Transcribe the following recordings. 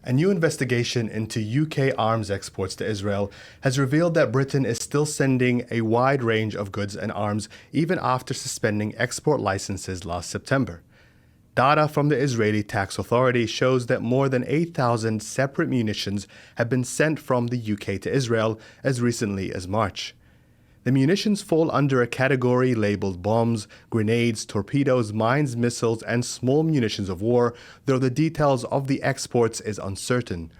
A new investigation into UK arms exports to Israel has revealed that Britain is still sending a wide range of goods and arms even after suspending export licenses last September. Data from the Israeli Tax Authority shows that more than 8,000 separate munitions have been sent from the UK to Israel as recently as March. The munitions fall under a category labeled bombs, grenades, torpedoes, mines, missiles, and small munitions of war, though the details of the exports is uncertain.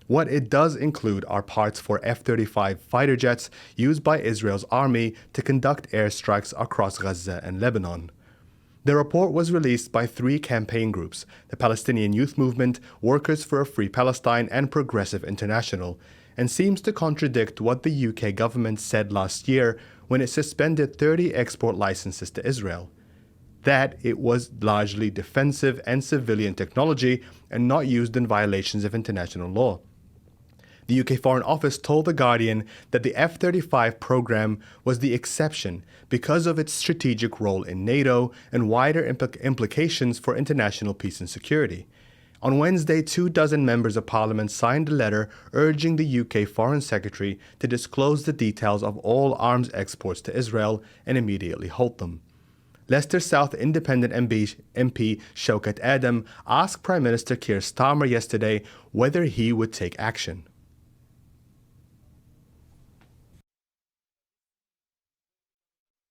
What it does include are parts for F-35 fighter jets used by Israel's army to conduct airstrikes across Gaza and Lebanon. The report was released by three campaign groups: the Palestinian Youth Movement, Workers for a Free Palestine, and Progressive International, and seems to contradict what the UK government said last year when it suspended 30 export licenses to Israel. That it was largely defensive and civilian technology and not used in violations of international law. The UK Foreign Office told The Guardian that the F-35 program was the exception because of its strategic role in NATO and wider implications for international peace and security. On Wednesday, 24 members of Parliament signed a letter urging the UK Foreign Secretary to disclose the details of all arms exports to Israel and immediately halt them. Leicester South Independent MP Shaukat Adam asked Prime Minister Keir Starmer yesterday whether he would take action.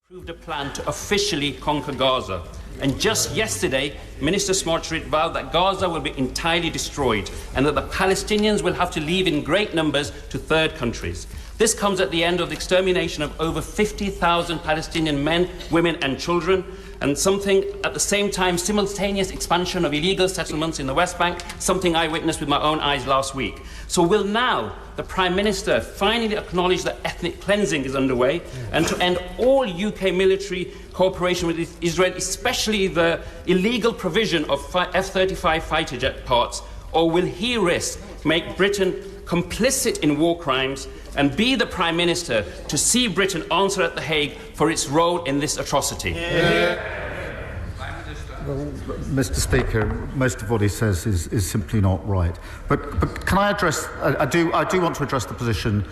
Approved a plan to officially conquer Gaza. And just yesterday, Minister Smotrich vowed that Gaza will be entirely destroyed and that the Palestinians will have to leave in great numbers to third countries. This comes at the end of the extermination of over 50,000 Palestinian men, women and children, and something at the same time simultaneous expansion of illegal settlements in the West Bank, something I witnessed with my own eyes last week. So will now the Prime Minister finally acknowledge that ethnic cleansing is underway and to end all UK military cooperation with Israel, especially the illegal provision of F-35 fighter jet parts, or will he risk make Britain complicit in war crimes and be the Prime Minister to see Britain answer at The Hague for its role in this atrocity? Well, Mr. Speaker, most of what he says is simply not right. But can I address? I do want to address the position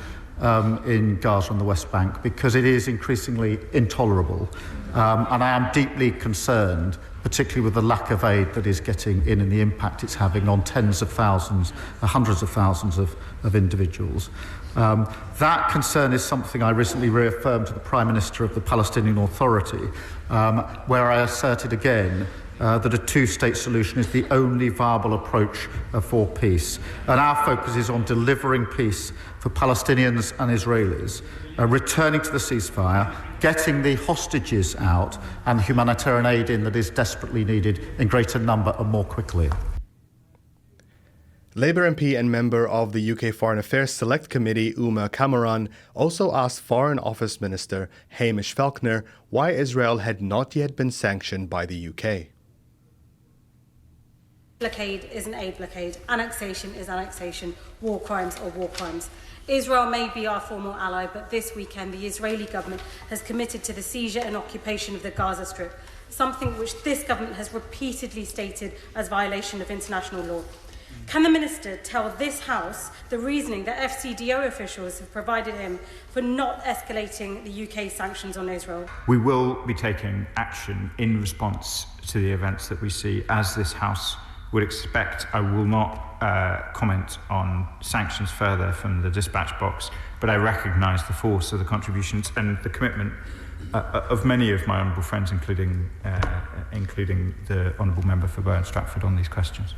in Gaza and the West Bank, because it is increasingly intolerable, and I am deeply concerned, particularly with the lack of aid that is getting in and the impact it's having on tens of thousands, hundreds of thousands of individuals. That concern is something I recently reaffirmed to the Prime Minister of the Palestinian Authority, where I asserted again that a two-state solution is the only viable approach for peace. And our focus is on delivering peace for Palestinians and Israelis, returning to the ceasefire, getting the hostages out, and humanitarian aid in that is desperately needed in greater number and more quickly. Labour MP and member of the UK Foreign Affairs Select Committee, Uma Cameron, also asked Foreign Office Minister Hamish Falconer why Israel had not yet been sanctioned by the UK. Blockade is an aid blockade. Annexation is annexation. War crimes are war crimes. Israel may be our formal ally, but this weekend the Israeli government has committed to the seizure and occupation of the Gaza Strip, something which this government has repeatedly stated as violation of international law. Can the Minister tell this House the reasoning that FCDO officials have provided him for not escalating the UK sanctions on Israel? We will be taking action in response to the events that we see, as this House would expect. I will not comment on sanctions further from the dispatch box, but I recognise the force of the contributions and the commitment of many of my honourable friends, including the Honourable Member for Bowen Stratford, on these questions.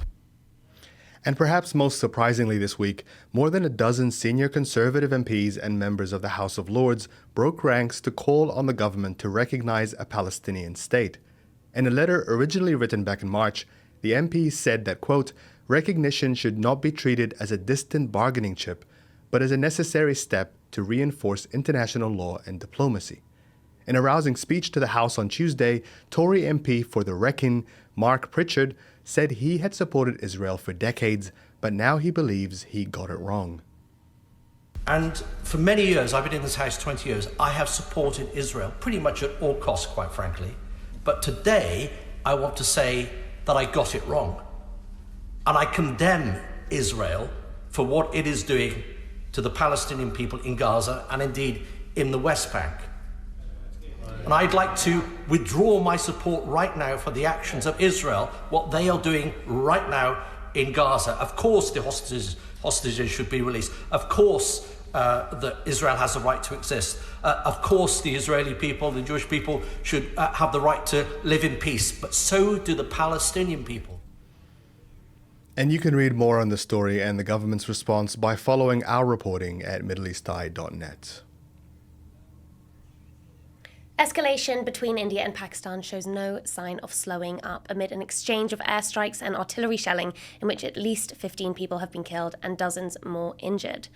And perhaps most surprisingly this week, more than a dozen senior Conservative MPs and members of the House of Lords broke ranks to call on the government to recognise a Palestinian state. In a letter originally written back in March, the MPs said that, quote, recognition should not be treated as a distant bargaining chip, but as a necessary step to reinforce international law and diplomacy. In a rousing speech to the House on Tuesday, Tory MP for the Wrekin, Mark Pritchard, said he had supported Israel for decades, but now he believes he got it wrong. And for many years, I've been in this House 20 years, I have supported Israel pretty much at all costs, quite frankly. But today, I want to say that I got it wrong. And I condemn Israel for what it is doing to the Palestinian people in Gaza and indeed in the West Bank. And I'd like to withdraw my support right now for the actions of Israel, what they are doing right now in Gaza. Of course the hostages should be released. Of course that Israel has a right to exist. Of course the Israeli people, the Jewish people should have the right to live in peace, but so do the Palestinian people. And you can read more on the story and the government's response by following our reporting at middleeasteye.net. Escalation between India and Pakistan shows no sign of slowing up amid an exchange of airstrikes and artillery shelling in which at least 15 people have been killed and dozens more injured.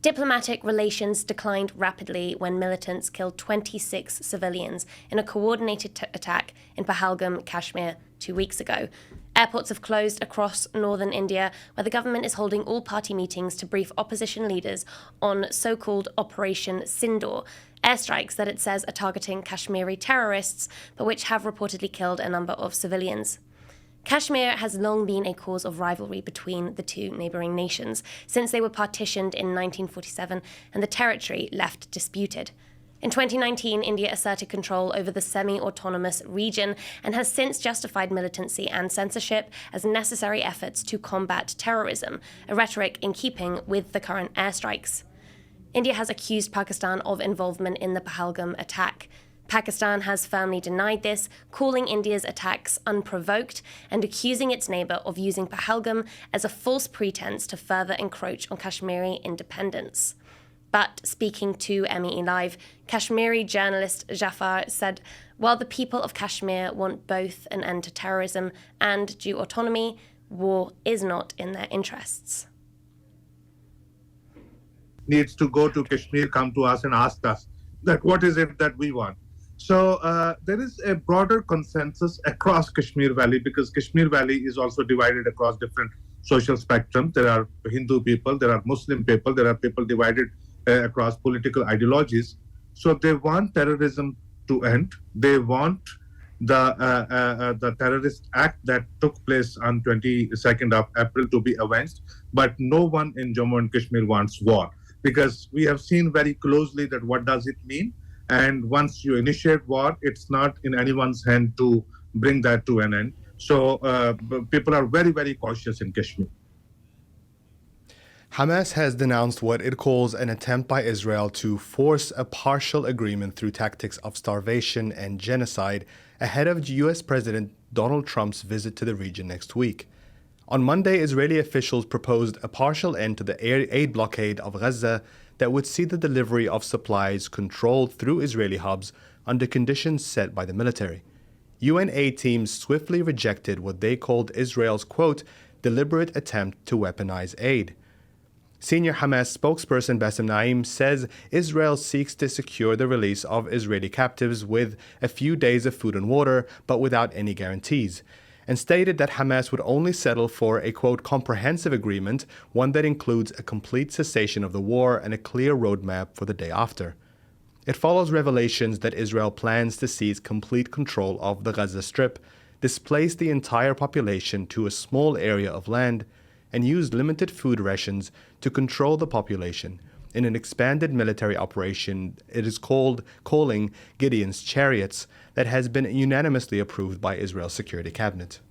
Diplomatic relations declined rapidly when militants killed 26 civilians in a coordinated attack in Pahalgam, Kashmir, 2 weeks ago. Airports have closed across northern India, where the government is holding all-party meetings to brief opposition leaders on so-called Operation Sindoor, airstrikes that it says are targeting Kashmiri terrorists, but which have reportedly killed a number of civilians. Kashmir has long been a cause of rivalry between the two neighbouring nations, since they were partitioned in 1947 and the territory left disputed. In 2019, India asserted control over the semi-autonomous region and has since justified militancy and censorship as necessary efforts to combat terrorism, a rhetoric in keeping with the current airstrikes. India has accused Pakistan of involvement in the Pahalgam attack. Pakistan has firmly denied this, calling India's attacks unprovoked and accusing its neighbour of using Pahalgam as a false pretense to further encroach on Kashmiri independence. But speaking to MEELive, Kashmiri journalist Jafar said, while the people of Kashmir want both an end to terrorism and due autonomy, war is not in their interests. Needs to go to Kashmir, come to us and ask us that what is it that we want. So there is a broader consensus across Kashmir Valley, because Kashmir Valley is also divided across different social spectrums. There are Hindu people, there are Muslim people, there are people divided across political ideologies. So they want terrorism to end. They want the terrorist act that took place on 22nd of April to be avenged. But no one in Jammu and Kashmir wants war, because we have seen very closely that what does it mean. And once you initiate war, it's not in anyone's hand to bring that to an end. So people are very, very cautious in Kashmir. Hamas has denounced what it calls an attempt by Israel to force a partial agreement through tactics of starvation and genocide ahead of US President Donald Trump's visit to the region next week. On Monday, Israeli officials proposed a partial end to the aid blockade of Gaza that would see the delivery of supplies controlled through Israeli hubs under conditions set by the military. UN aid teams swiftly rejected what they called Israel's, quote, deliberate attempt to weaponize aid. Senior Hamas spokesperson Bassem Naim says Israel seeks to secure the release of Israeli captives with a few days of food and water, but without any guarantees, and stated that Hamas would only settle for a, quote, comprehensive agreement, one that includes a complete cessation of the war and a clear roadmap for the day after. It follows revelations that Israel plans to seize complete control of the Gaza Strip, displace the entire population to a small area of land, and use limited food rations to control the population in an expanded military operation it is calling Gideon's Chariots, that has been unanimously approved by Israel's Security Cabinet.